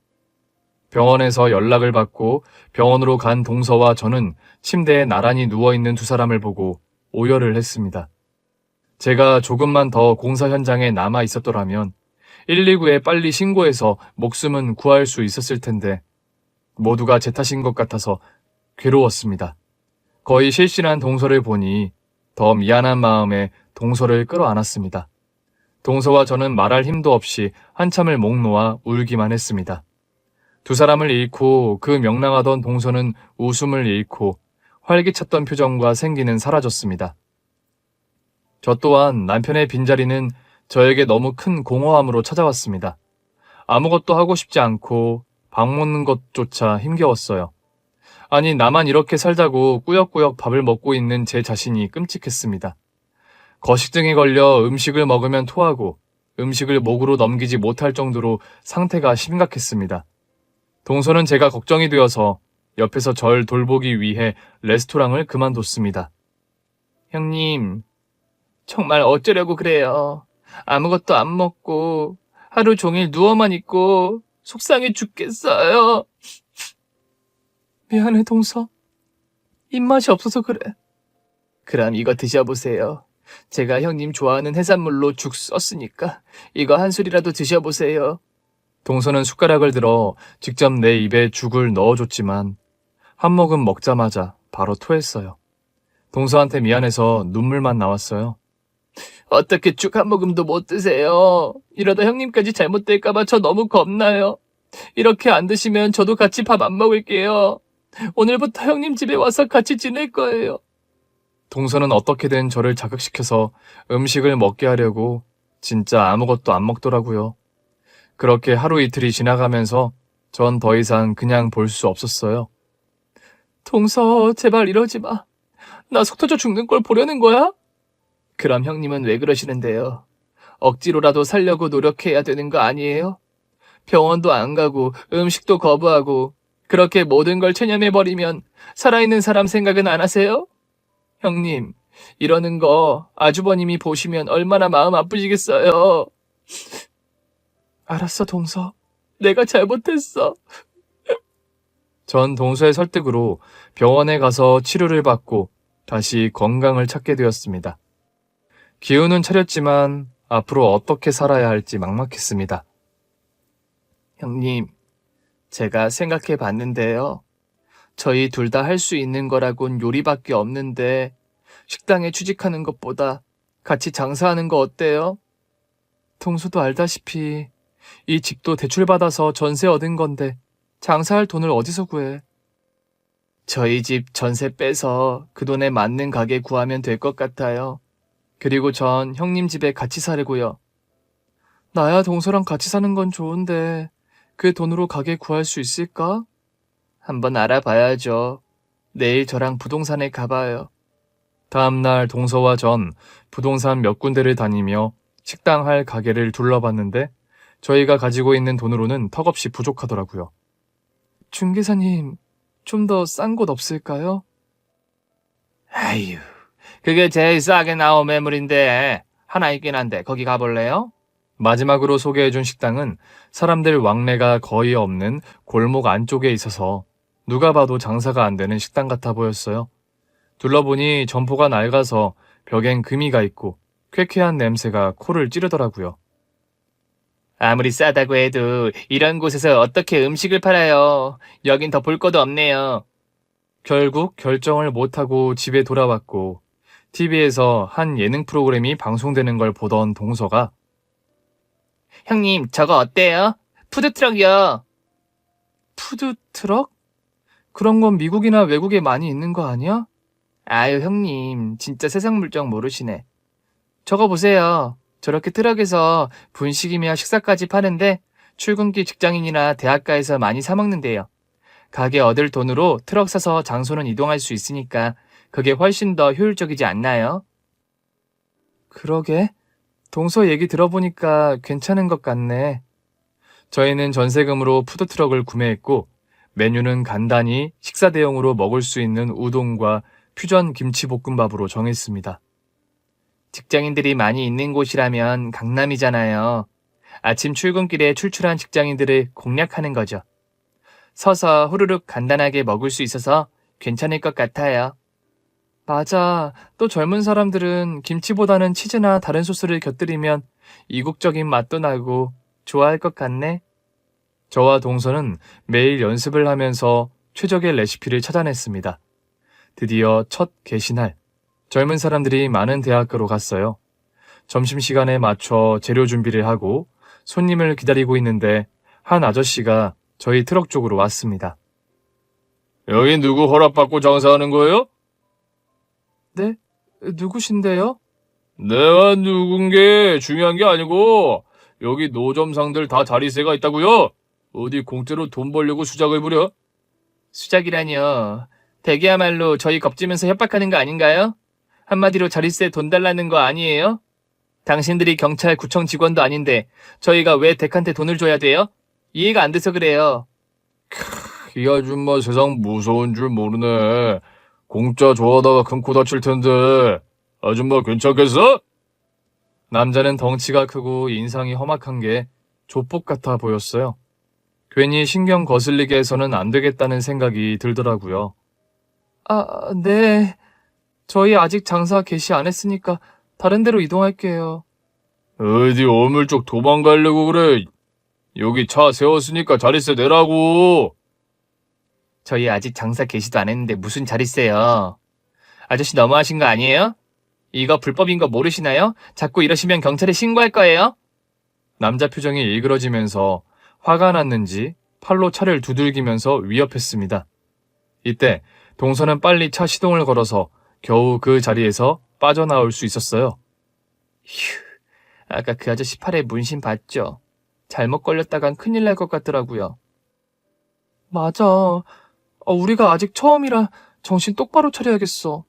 병원에서 연락을 받고 병원으로 간 동서와 저는 침대에 나란히 누워있는 두 사람을 보고 오열을 했습니다. 제가 조금만 더 공사 현장에 남아 있었더라면 119에 빨리 신고해서 목숨은 구할 수 있었을 텐데 모두가 제 탓인 것 같아서 괴로웠습니다. 거의 실신한 동서를 보니 더 미안한 마음에 동서를 끌어안았습니다. 동서와 저는 말할 힘도 없이 한참을 목 놓아 울기만 했습니다. 두 사람을 잃고 그 명랑하던 동서는 웃음을 잃고 활기찼던 표정과 생기는 사라졌습니다. 저 또한 남편의 빈자리는 저에게 너무 큰 공허함으로 찾아왔습니다. 아무것도 하고 싶지 않고 밥 먹는 것조차 힘겨웠어요. 아니, 나만 이렇게 살자고 꾸역꾸역 밥을 먹고 있는 제 자신이 끔찍했습니다. 거식증에 걸려 음식을 먹으면 토하고 음식을 목으로 넘기지 못할 정도로 상태가 심각했습니다. 동서는 제가 걱정이 되어서 옆에서 절 돌보기 위해 레스토랑을 그만뒀습니다.
형님, 정말 어쩌려고 그래요. 아무것도 안 먹고 하루 종일 누워만 있고 속상해 죽겠어요. 미안해, 동서. 입맛이 없어서 그래. 그럼 이거 드셔보세요. 제가 형님 좋아하는 해산물로 죽 썼으니까 이거 한 술이라도 드셔보세요.
동서는 숟가락을 들어 직접 내 입에 죽을 넣어줬지만 한 모금 먹자마자 바로 토했어요. 동서한테 미안해서 눈물만 나왔어요.
어떻게 죽 한 모금도 못 드세요? 이러다 형님까지 잘못될까봐 저 너무 겁나요. 이렇게 안 드시면 저도 같이 밥 안 먹을게요. 오늘부터 형님 집에 와서 같이 지낼 거예요.
동서는 어떻게든 저를 자극시켜서 음식을 먹게 하려고 진짜 아무것도 안 먹더라고요. 그렇게 하루 이틀이 지나가면서 전 더 이상 그냥 볼 수 없었어요.
동서, 제발 이러지 마. 나 속 터져 죽는 걸 보려는 거야? 그럼 형님은 왜 그러시는데요? 억지로라도 살려고 노력해야 되는 거 아니에요? 병원도 안 가고 음식도 거부하고 그렇게 모든 걸 체념해버리면 살아있는 사람 생각은 안 하세요? 형님, 이러는 거 아주버님이 보시면 얼마나 마음 아프시겠어요. 알았어, 동서. 내가 잘못했어.
전 동서의 설득으로 병원에 가서 치료를 받고 다시 건강을 찾게 되었습니다. 기운은 차렸지만 앞으로 어떻게 살아야 할지 막막했습니다.
형님, 제가 생각해 봤는데요. 저희 둘 다 할 수 있는 거라곤 요리밖에 없는데 식당에 취직하는 것보다 같이 장사하는 거 어때요? 동수도 알다시피 이 집도 대출받아서 전세 얻은 건데 장사할 돈을 어디서 구해? 저희 집 전세 빼서 그 돈에 맞는 가게 구하면 될 것 같아요. 그리고 전 형님 집에 같이 살고요. 나야 동서랑 같이 사는 건 좋은데 그 돈으로 가게 구할 수 있을까? 한번 알아봐야죠. 내일 저랑 부동산에 가봐요.
다음날 동서와 전 부동산 몇 군데를 다니며 식당 할 가게를 둘러봤는데 저희가 가지고 있는 돈으로는 턱없이 부족하더라고요. 중개사님, 좀 더 싼 곳 없을까요?
아유, 그게 제일 싸게 나온 매물인데 하나 있긴 한데 거기 가볼래요?
마지막으로 소개해준 식당은 사람들 왕래가 거의 없는 골목 안쪽에 있어서 누가 봐도 장사가 안 되는 식당 같아 보였어요. 둘러보니 점포가 낡아서 벽엔 금이가 있고 쾌쾌한 냄새가 코를 찌르더라고요.
아무리 싸다고 해도 이런 곳에서 어떻게 음식을 팔아요? 여긴 더 볼 것도 없네요.
결국 결정을 못하고 집에 돌아왔고 TV에서 한 예능 프로그램이 방송되는 걸 보던 동서가
형님, 저거 어때요? 푸드트럭이요. 푸드트럭? 그런 건 미국이나 외국에 많이 있는 거 아니야? 아유, 형님, 진짜 세상 물정 모르시네. 저거 보세요. 저렇게 트럭에서 분식이며 식사까지 파는데 출근길 직장인이나 대학가에서 많이 사 먹는데요. 가게 얻을 돈으로 트럭 사서 장소는 이동할 수 있으니까 그게 훨씬 더 효율적이지 않나요? 그러게. 동서 얘기 들어보니까 괜찮은 것 같네. 저희는 전세금으로 푸드트럭을 구매했고 메뉴는 간단히 식사 대용으로 먹을 수 있는 우동과 퓨전 김치볶음밥으로 정했습니다. 직장인들이 많이 있는 곳이라면 강남이잖아요. 아침 출근길에 출출한 직장인들을 공략하는 거죠. 서서 후루룩 간단하게 먹을 수 있어서 괜찮을 것 같아요. 맞아. 또 젊은 사람들은 김치보다는 치즈나 다른 소스를 곁들이면 이국적인 맛도 나고 좋아할 것 같네. 저와 동서는 매일 연습을 하면서 최적의 레시피를 찾아냈습니다. 드디어 첫 개시날, 젊은 사람들이 많은 대학가로 갔어요. 점심시간에 맞춰 재료 준비를 하고 손님을 기다리고 있는데 한 아저씨가 저희 트럭 쪽으로 왔습니다.
여기 누구 허락받고 장사하는 거예요?
네? 누구신데요?
내가 누군 게 중요한 게 아니고 여기 노점상들 다 자리세가 있다고요? 어디 공짜로 돈 벌려고 수작을 부려?
수작이라뇨. 대기야말로 저희 겁지면서 협박하는 거 아닌가요? 한마디로 자릿세 돈 달라는 거 아니에요? 당신들이 경찰 구청 직원도 아닌데 저희가 왜 댁한테 돈을 줘야 돼요? 이해가 안 돼서 그래요.
이 아줌마 세상 무서운 줄 모르네. 공짜 좋아하다가 큰 코 다칠 텐데. 아줌마 괜찮겠어?
남자는 덩치가 크고 인상이 험악한 게 조폭 같아 보였어요. 괜히 신경 거슬리게 해서는 안 되겠다는 생각이 들더라고요. 아, 네. 저희 아직 장사 개시 안 했으니까 다른 데로 이동할게요.
어디 어물 쪽 도망가려고 그래. 여기 차 세웠으니까 자릿세 내라고.
저희 아직 장사 개시도 안 했는데 무슨 자릿세요. 아저씨 너무하신 거 아니에요? 이거 불법인 거 모르시나요? 자꾸 이러시면 경찰에 신고할 거예요.
남자 표정이 일그러지면서 화가 났는지 팔로 차를 두들기면서 위협했습니다. 이때 동서는 빨리 차 시동을 걸어서 겨우 그 자리에서 빠져나올 수 있었어요.
휴, 아까 그 아저씨 팔에 문신 봤죠? 잘못 걸렸다간 큰일 날 것 같더라고요. 맞아. 우리가 아직 처음이라 정신 똑바로 차려야겠어.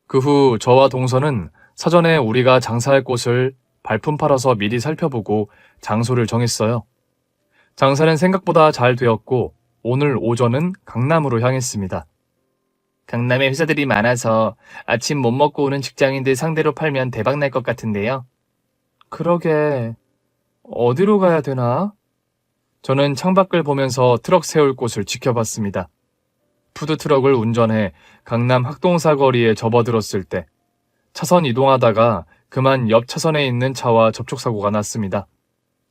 그 후 저와 동서는 사전에 우리가 장사할 곳을 발품 팔아서 미리 살펴보고 장소를 정했어요. 장사는 생각보다 잘 되었고 오늘 오전은 강남으로 향했습니다. 강남에 회사들이 많아서 아침 못 먹고 오는 직장인들 상대로 팔면 대박 날 것 같은데요. 그러게. 어디로 가야 되나? 저는 창밖을 보면서 트럭 세울 곳을 지켜봤습니다. 푸드트럭을 운전해 강남 학동사거리에 접어들었을 때 차선 이동하다가 그만 옆 차선에 있는 차와 접촉사고가 났습니다.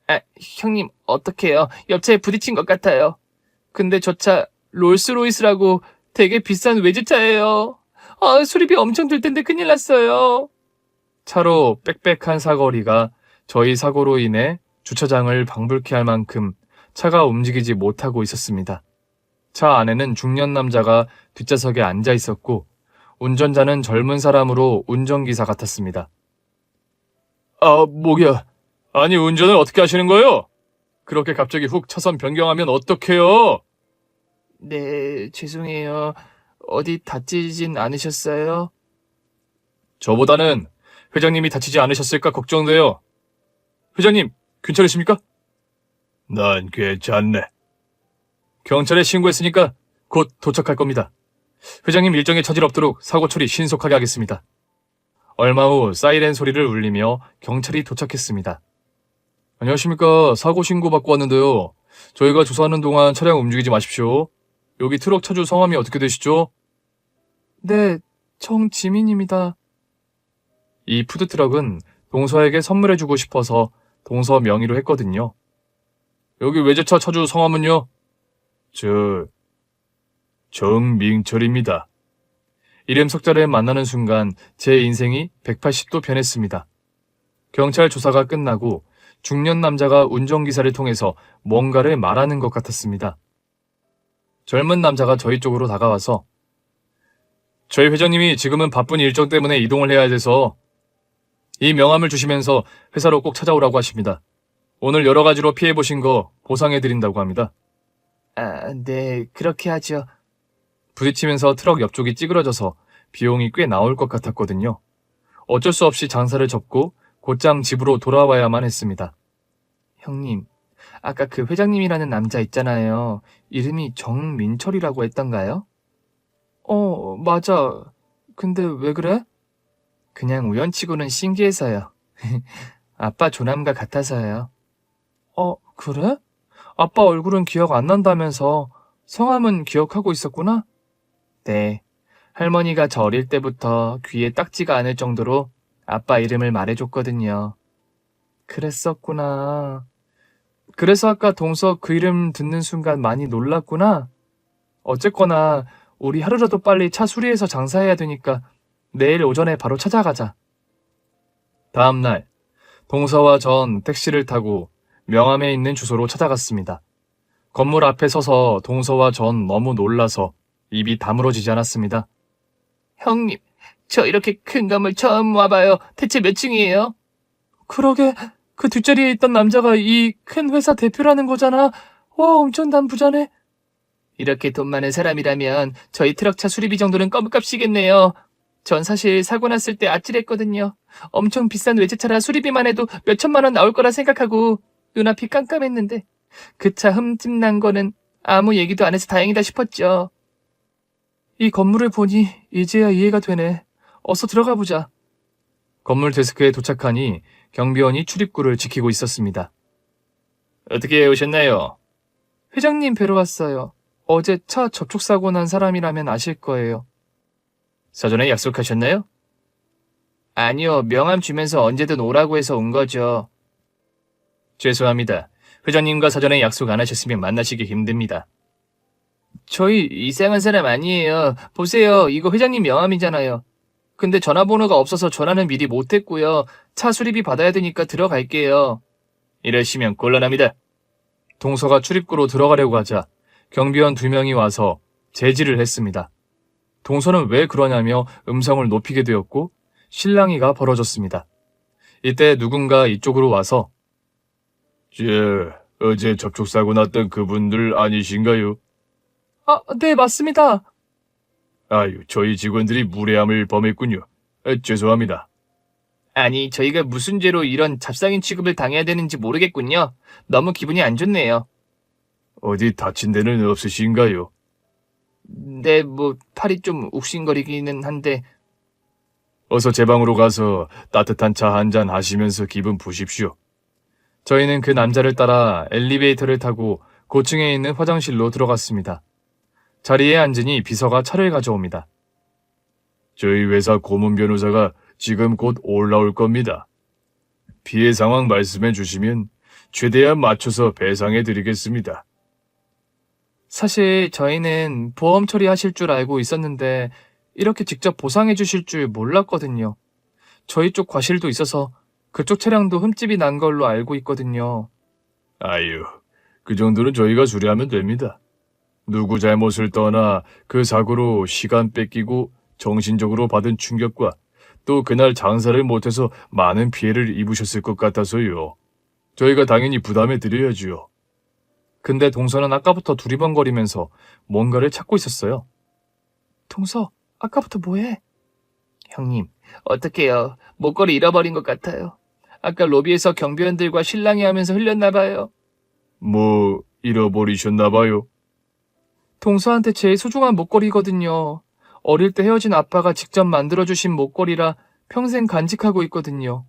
아, 형님 어떡해요? 옆차에 부딪힌 것 같아요. 근데 저 차 롤스로이스라고 되게 비싼 외제차예요. 수리비 엄청 들 텐데 큰일 났어요. 차로 빽빽한 사거리가 저희 사고로 인해 주차장을 방불케 할 만큼 차가 움직이지 못하고 있었습니다. 차 안에는 중년 남자가 뒷좌석에 앉아 있었고 운전자는 젊은 사람으로 운전기사 같았습니다.
아, 목이야. 아니, 운전을 어떻게 하시는 거예요? 그렇게 갑자기 훅 차선 변경하면 어떡해요?
네, 죄송해요. 어디 다치진 않으셨어요?
저보다는 회장님이 다치지 않으셨을까 걱정돼요. 회장님, 괜찮으십니까? 난 괜찮네. 경찰에 신고했으니까 곧 도착할 겁니다. 회장님 일정에 차질 없도록 사고 처리 신속하게 하겠습니다. 얼마 후 사이렌 소리를 울리며 경찰이 도착했습니다. 안녕하십니까. 사고 신고 받고 왔는데요. 저희가 조사하는 동안 차량 움직이지 마십시오. 여기 트럭 차주 성함이 어떻게 되시죠? 네, 정지민입니다. 이 푸드트럭은 동서에게 선물해주고 싶어서 동서 명의로 했거든요. 여기 외제차 차주 성함은요? 정민철입니다. 이름 석자를 만나는 순간 제 인생이 180도 변했습니다. 경찰 조사가 끝나고 중년 남자가 운전기사를 통해서 뭔가를 말하는 것 같았습니다.
젊은 남자가 저희 쪽으로 다가와서 저희 회장님이 지금은 바쁜 일정 때문에 이동을 해야 돼서 이 명함을 주시면서 회사로 꼭 찾아오라고 하십니다. 오늘 여러 가지로 피해보신 거 보상해드린다고 합니다.
아, 네, 그렇게 하죠.
부딪히면서 트럭 옆쪽이 찌그러져서 비용이 꽤 나올 것 같았거든요. 어쩔 수 없이 장사를 접고 곧장 집으로 돌아와야만 했습니다.
형님, 아까 그 회장님이라는 남자 있잖아요. 이름이 정민철이라고 했던가요? 맞아. 근데 왜 그래? 그냥 우연치고는 신기해서요. 아빠 조남과 같아서요. 그래? 아빠 얼굴은 기억 안 난다면서 성함은 기억하고 있었구나? 네. 할머니가 저 어릴 때부터 귀에 딱지가 않을 정도로 아빠 이름을 말해줬거든요. 그랬었구나. 그래서 아까 동서 그 이름 듣는 순간 많이 놀랐구나. 어쨌거나 우리 하루라도 빨리 차 수리해서 장사해야 되니까 내일 오전에 바로 찾아가자.
다음날 동서와 전 택시를 타고 명함에 있는 주소로 찾아갔습니다. 건물 앞에 서서 동서와 전 너무 놀라서 입이 다물어지지 않았습니다.
형님, 저 이렇게 큰 건물 처음 와봐요. 대체 몇 층이에요?
그러게, 그 뒷자리에 있던 남자가 이 큰 회사 대표라는 거잖아. 와, 엄청 단부자네.
이렇게 돈 많은 사람이라면 저희 트럭차 수리비 정도는 껌값이겠네요. 전 사실 사고 났을 때 아찔했거든요. 엄청 비싼 외제차라 수리비만 해도 몇 천만 원 나올 거라 생각하고 눈앞이 깜깜했는데 그 차 흠집 난 거는 아무 얘기도 안 해서 다행이다 싶었죠.
이 건물을 보니 이제야 이해가 되네. 어서 들어가 보자. 건물 데스크에 도착하니 경비원이 출입구를 지키고 있었습니다. 어떻게 오셨나요?
회장님 뵈러 왔어요. 어제 차 접촉사고 난 사람이라면 아실 거예요.
사전에 약속하셨나요?
아니요, 명함 주면서 언제든 오라고 해서 온 거죠.
죄송합니다. 회장님과 사전에 약속 안 하셨으면 만나시기 힘듭니다.
저희 이상한 사람 아니에요. 보세요, 이거 회장님 명함이잖아요. 근데 전화번호가 없어서 전화는 미리 못했고요. 차 수리비 받아야 되니까 들어갈게요.
이러시면 곤란합니다. 동서가 출입구로 들어가려고 하자 경비원 2명이 와서 제지를 했습니다. 동서는 왜 그러냐며 음성을 높이게 되었고 실랑이가 벌어졌습니다. 이때 누군가 이쪽으로 와서 어제 접촉사고 났던 그분들 아니신가요?
네, 맞습니다.
아유, 저희 직원들이 무례함을 범했군요. 죄송합니다.
아니, 저희가 무슨 죄로 이런 잡상인 취급을 당해야 되는지 모르겠군요. 너무 기분이 안 좋네요.
어디 다친 데는 없으신가요?
네, 팔이 좀 욱신거리기는 한데.
어서 제 방으로 가서 따뜻한 차 한 잔 하시면서 기분 푸십시오.
저희는 그 남자를 따라 엘리베이터를 타고 고층에 있는 화장실로 들어갔습니다. 자리에 앉으니 비서가 차를 가져옵니다.
저희 회사 고문 변호사가 지금 곧 올라올 겁니다. 피해 상황 말씀해 주시면 최대한 맞춰서 배상해 드리겠습니다.
사실 저희는 보험 처리하실 줄 알고 있었는데 이렇게 직접 보상해 주실 줄 몰랐거든요. 저희 쪽 과실도 있어서 그쪽 차량도 흠집이 난 걸로 알고 있거든요.
아유, 그 정도는 저희가 수리하면 됩니다. 누구 잘못을 떠나 그 사고로 시간 뺏기고 정신적으로 받은 충격과 또 그날 장사를 못해서 많은 피해를 입으셨을 것 같아서요. 저희가 당연히 부담해 드려야지요.
근데 동서는 아까부터 두리번거리면서 뭔가를 찾고 있었어요.
동서, 아까부터 뭐해? 형님, 어떡해요. 목걸이 잃어버린 것 같아요. 아까 로비에서 경비원들과 실랑이 하면서 흘렸나 봐요.
뭐 잃어버리셨나 봐요.
동서한테 제일 소중한 목걸이거든요. 어릴 때 헤어진 아빠가 직접 만들어주신 목걸이라 평생 간직하고 있거든요.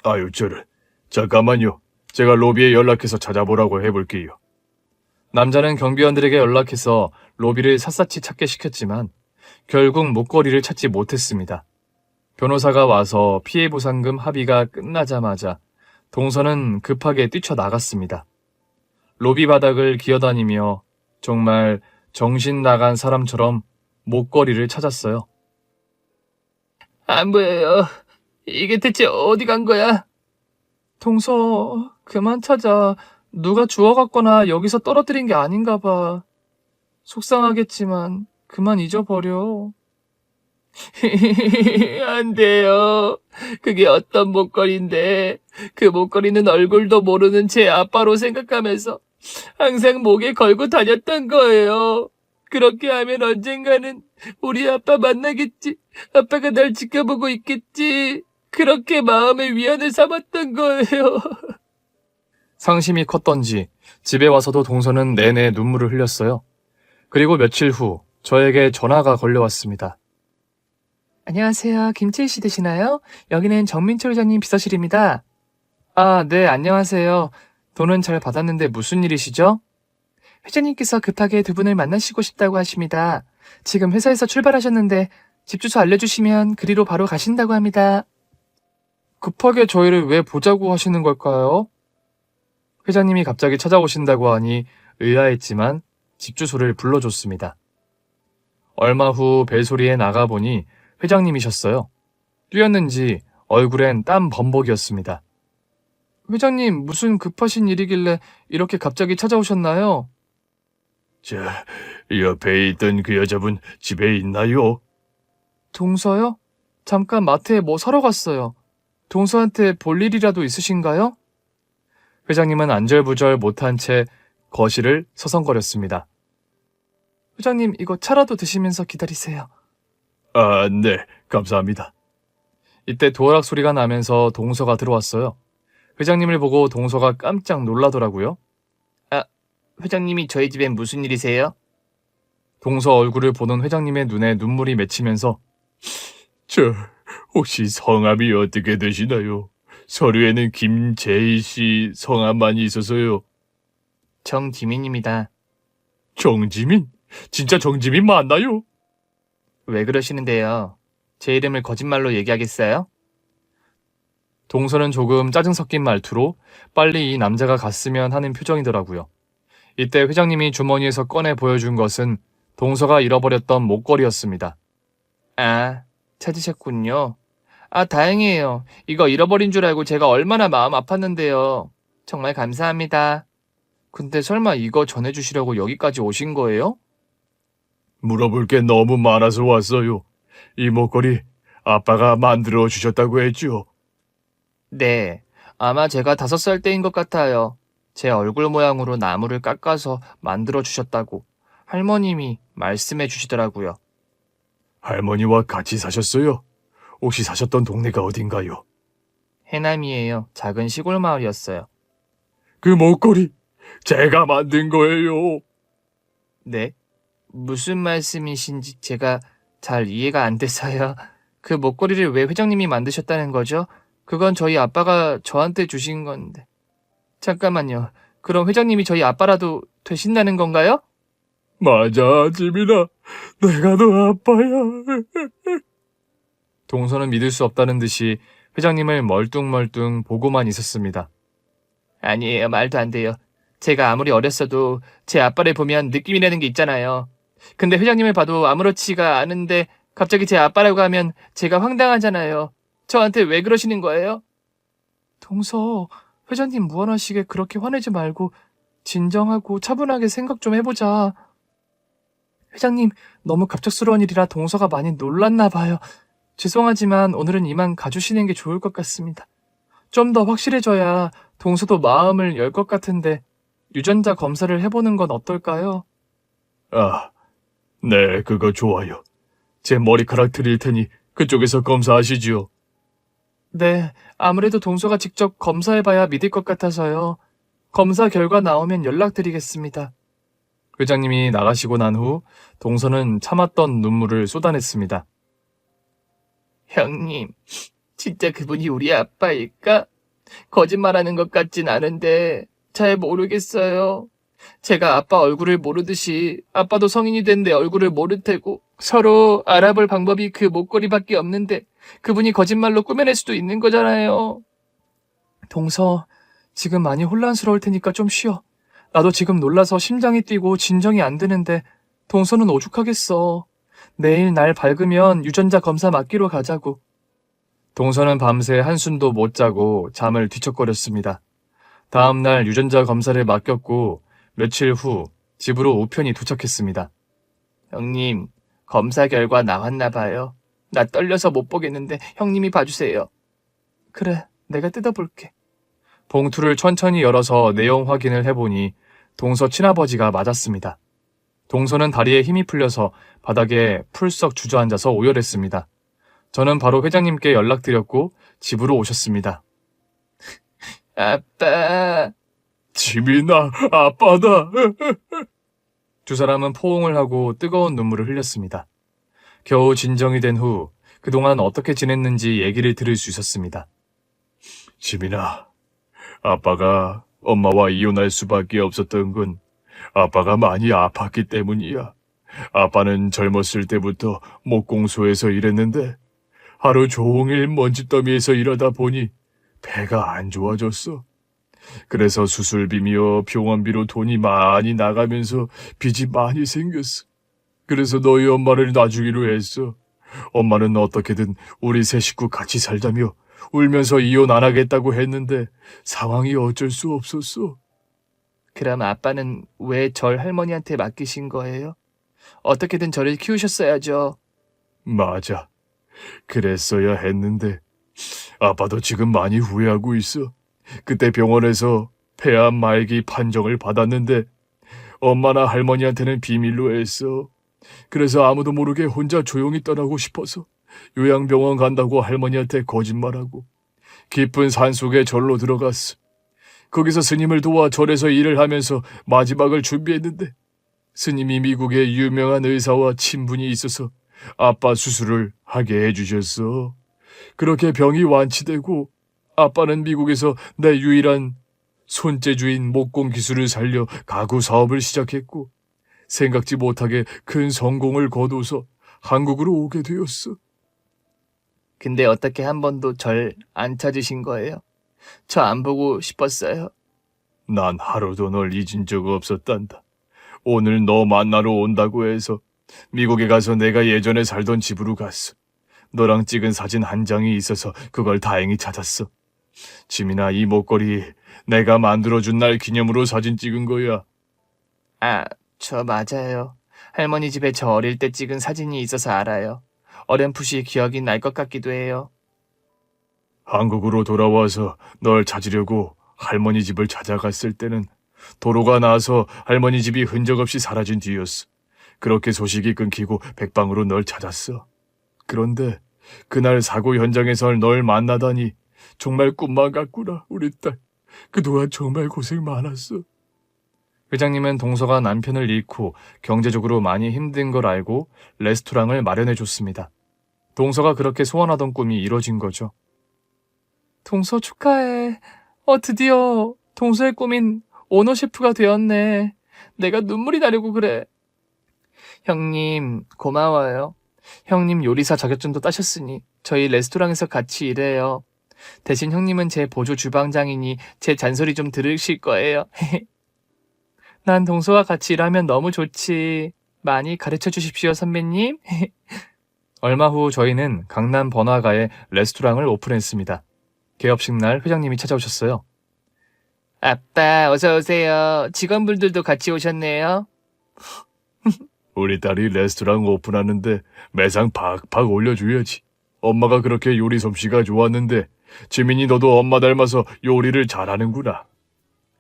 아유, 저를. 잠깐만요. 제가 로비에 연락해서 찾아보라고 해볼게요.
남자는 경비원들에게 연락해서 로비를 샅샅이 찾게 시켰지만 결국 목걸이를 찾지 못했습니다. 변호사가 와서 피해보상금 합의가 끝나자마자 동서는 급하게 뛰쳐나갔습니다. 로비 바닥을 기어다니며 정말 정신 나간 사람처럼 목걸이를 찾았어요. 안 보여요. 이게 대체 어디 간 거야? 동서, 그만 찾아. 누가 주워갔거나 여기서 떨어뜨린 게 아닌가 봐.
속상하겠지만 그만 잊어버려. 안 돼요. 그게 어떤 목걸이인데 그 목걸이는 얼굴도 모르는 제 아빠로 생각하면서 항상 목에 걸고 다녔던 거예요. 그렇게 하면 언젠가는 우리 아빠 만나겠지. 아빠가 날 지켜보고 있겠지. 그렇게 마음의 위안을 삼았던 거예요.
상심이 컸던지 집에 와서도 동서는 내내 눈물을 흘렸어요. 그리고 며칠 후 저에게 전화가 걸려왔습니다.
안녕하세요. 김채희 씨 되시나요? 여기는 정민철 회장님 비서실입니다. 아, 네, 안녕하세요. 돈은 잘 받았는데 무슨 일이시죠? 회장님께서 급하게 두 분을 만나시고 싶다고 하십니다. 지금 회사에서 출발하셨는데 집 주소 알려주시면 그리로 바로 가신다고 합니다.
급하게 저희를 왜 보자고 하시는 걸까요? 회장님이 갑자기 찾아오신다고 하니 의아했지만 집 주소를 불러줬습니다. 얼마 후 벨소리에 나가보니 회장님이셨어요. 뛰었는지 얼굴엔 땀 범벅이었습니다. 회장님, 무슨 급하신 일이길래 이렇게 갑자기 찾아오셨나요?
옆에 있던 그 여자분 집에 있나요?
동서요? 잠깐 마트에 뭐 사러 갔어요. 동서한테 볼 일이라도 있으신가요? 회장님은 안절부절 못한 채 거실을 서성거렸습니다. 회장님, 이거 차라도 드시면서 기다리세요.
아, 네, 감사합니다.
이때 도어락 소리가 나면서 동서가 들어왔어요. 회장님을 보고 동서가 깜짝 놀라더라고요.
회장님이 저희 집엔 무슨 일이세요?
동서 얼굴을 보는 회장님의 눈에 눈물이 맺히면서
혹시 성함이 어떻게 되시나요? 서류에는 김재희 씨 성함만이 있어서요.
정지민입니다.
정지민? 진짜 정지민 맞나요?
왜 그러시는데요? 제 이름을 거짓말로 얘기하겠어요?
동서는 조금 짜증 섞인 말투로 빨리 이 남자가 갔으면 하는 표정이더라고요. 이때 회장님이 주머니에서 꺼내 보여준 것은 동서가 잃어버렸던 목걸이였습니다.
아, 찾으셨군요. 아, 다행이에요. 이거 잃어버린 줄 알고 제가 얼마나 마음 아팠는데요. 정말 감사합니다. 근데 설마 이거 전해주시려고 여기까지 오신 거예요?
물어볼 게 너무 많아서 왔어요. 이 목걸이 아빠가 만들어 주셨다고 했죠?
네, 아마 제가 5살 때인 것 같아요. 제 얼굴 모양으로 나무를 깎아서 만들어 주셨다고 할머님이 말씀해 주시더라고요.
할머니와 같이 사셨어요? 혹시 사셨던 동네가 어딘가요?
해남이에요. 작은 시골 마을이었어요.
그 목걸이 제가 만든 거예요.
네? 무슨 말씀이신지 제가 잘 이해가 안 돼서요. 그 목걸이를 왜 회장님이 만드셨다는 거죠? 그건 저희 아빠가 저한테 주신 건데. 잠깐만요. 그럼 회장님이 저희 아빠라도 되신다는 건가요?
맞아, 지민아. 내가 너 아빠야.
동서는 믿을 수 없다는 듯이 회장님을 멀뚱멀뚱 보고만 있었습니다.
아니에요. 말도 안 돼요. 제가 아무리 어렸어도 제 아빠를 보면 느낌이라는 게 있잖아요. 근데 회장님을 봐도 아무렇지가 않은데 갑자기 제 아빠라고 하면 제가 황당하잖아요. 저한테 왜 그러시는 거예요? 동서, 회장님 무안하시게 그렇게 화내지 말고 진정하고 차분하게 생각 좀 해보자. 회장님, 너무 갑작스러운 일이라 동서가 많이 놀랐나 봐요. 죄송하지만 오늘은 이만 가주시는 게 좋을 것 같습니다. 좀 더 확실해져야 동서도 마음을 열 것 같은데 유전자 검사를 해보는 건 어떨까요?
아, 네, 그거 좋아요. 제 머리카락 드릴 테니 그쪽에서 검사하시지요.
네, 아무래도 동서가 직접 검사해봐야 믿을 것 같아서요. 검사 결과 나오면 연락드리겠습니다. 회장님이 나가시고 난 후 동서는 참았던 눈물을 쏟아냈습니다.
형님, 진짜 그분이 우리 아빠일까? 거짓말하는 것 같진 않은데 잘 모르겠어요. 제가 아빠 얼굴을 모르듯이 아빠도 성인이 된 내 얼굴을 모를 테고 서로 알아볼 방법이 그 목걸이밖에 없는데 그분이 거짓말로 꾸며낼 수도 있는 거잖아요.
동서, 지금 많이 혼란스러울 테니까 좀 쉬어. 나도 지금 놀라서 심장이 뛰고 진정이 안 되는데 동서는 오죽하겠어. 내일 날 밝으면 유전자 검사 맡기로 가자고. 동서는 밤새 한숨도 못 자고 잠을 뒤척거렸습니다. 다음 날 유전자 검사를 맡겼고 며칠 후 집으로 우편이 도착했습니다.
형님, 검사 결과 나왔나 봐요. 나 떨려서 못 보겠는데 형님이 봐주세요. 그래, 내가 뜯어볼게.
봉투를 천천히 열어서 내용 확인을 해보니 동서 친아버지가 맞았습니다. 동서는 다리에 힘이 풀려서 바닥에 풀썩 주저앉아서 오열했습니다. 저는 바로 회장님께 연락드렸고 집으로 오셨습니다.
아빠,
지민아, 아빠다.
두 사람은 포옹을 하고 뜨거운 눈물을 흘렸습니다. 겨우 진정이 된 후 그동안 어떻게 지냈는지 얘기를 들을 수 있었습니다.
지민아, 아빠가 엄마와 이혼할 수밖에 없었던 건 아빠가 많이 아팠기 때문이야. 아빠는 젊었을 때부터 목공소에서 일했는데 하루 종일 먼지더미에서 일하다 보니 배가 안 좋아졌어. 그래서 수술비며 병원비로 돈이 많이 나가면서 빚이 많이 생겼어. 그래서 너희 엄마를 놔주기로 했어. 엄마는 어떻게든 우리 세 식구 같이 살자며 울면서 이혼 안 하겠다고 했는데 상황이 어쩔 수 없었어.
그럼 아빠는 왜 절 할머니한테 맡기신 거예요? 어떻게든 저를 키우셨어야죠.
맞아. 그랬어야 했는데 아빠도 지금 많이 후회하고 있어. 그때 병원에서 폐암 말기 판정을 받았는데 엄마나 할머니한테는 비밀로 했어. 그래서 아무도 모르게 혼자 조용히 떠나고 싶어서 요양병원 간다고 할머니한테 거짓말하고 깊은 산속에 절로 들어갔어. 거기서 스님을 도와 절에서 일을 하면서 마지막을 준비했는데 스님이 미국의 유명한 의사와 친분이 있어서 아빠 수술을 하게 해주셨어. 그렇게 병이 완치되고 아빠는 미국에서 내 유일한 손재주인 목공 기술을 살려 가구 사업을 시작했고 생각지 못하게 큰 성공을 거둬서 한국으로 오게 되었어.
근데 어떻게 한 번도 절 안 찾으신 거예요? 저 안 보고 싶었어요.
난 하루도 널 잊은 적 없었단다. 오늘 너 만나러 온다고 해서 미국에 가서 내가 예전에 살던 집으로 갔어. 너랑 찍은 사진 한 장이 있어서 그걸 다행히 찾았어. 지민아, 이 목걸이 내가 만들어준 날 기념으로 사진 찍은 거야.
아, 저 맞아요. 할머니 집에 저 어릴 때 찍은 사진이 있어서 알아요. 어렴풋이 기억이 날 것 같기도 해요.
한국으로 돌아와서 널 찾으려고 할머니 집을 찾아갔을 때는 도로가 나서 할머니 집이 흔적 없이 사라진 뒤였어. 그렇게 소식이 끊기고 백방으로 널 찾았어. 그런데 그날 사고 현장에서 널 만나다니 정말 꿈만 같구나, 우리 딸. 그동안 정말 고생 많았어.
회장님은 동서가 남편을 잃고 경제적으로 많이 힘든 걸 알고 레스토랑을 마련해 줬습니다. 동서가 그렇게 소원하던 꿈이 이뤄진 거죠. 동서 축하해. 드디어 동서의 꿈인 오너 셰프가 되었네. 내가 눈물이 나려고 그래. 형님, 고마워요. 형님 요리사 자격증도 따셨으니 저희 레스토랑에서 같이 일해요. 대신 형님은 제 보조 주방장이니 제 잔소리 좀 들으실 거예요. 난 동서와 같이 일하면 너무 좋지. 많이 가르쳐 주십시오, 선배님. 얼마 후 저희는 강남 번화가에 레스토랑을 오픈했습니다. 개업식 날 회장님이 찾아오셨어요. 아빠, 어서 오세요. 직원분들도 같이 오셨네요.
우리 딸이 레스토랑 오픈하는데 매상 팍팍 올려줘야지. 엄마가 그렇게 요리 솜씨가 좋았는데 지민이 너도 엄마 닮아서 요리를 잘하는구나.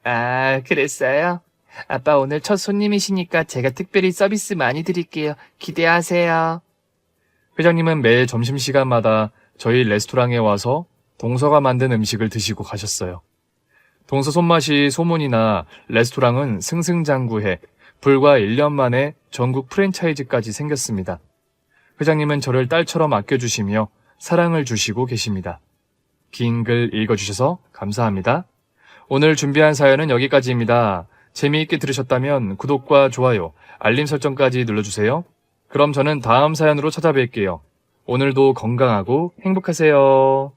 아, 그랬어요? 아빠 오늘 첫 손님이시니까 제가 특별히 서비스 많이 드릴게요. 기대하세요.
회장님은 매일 점심시간마다 저희 레스토랑에 와서 동서가 만든 음식을 드시고 가셨어요. 동서 손맛이 소문이 나 레스토랑은 승승장구해 불과 1년 만에 전국 프랜차이즈까지 생겼습니다. 회장님은 저를 딸처럼 아껴주시며 사랑을 주시고 계십니다. 긴 글 읽어주셔서 감사합니다. 오늘 준비한 사연은 여기까지입니다. 재미있게 들으셨다면 구독과 좋아요, 알림 설정까지 눌러주세요. 그럼 저는 다음 사연으로 찾아뵐게요. 오늘도 건강하고 행복하세요.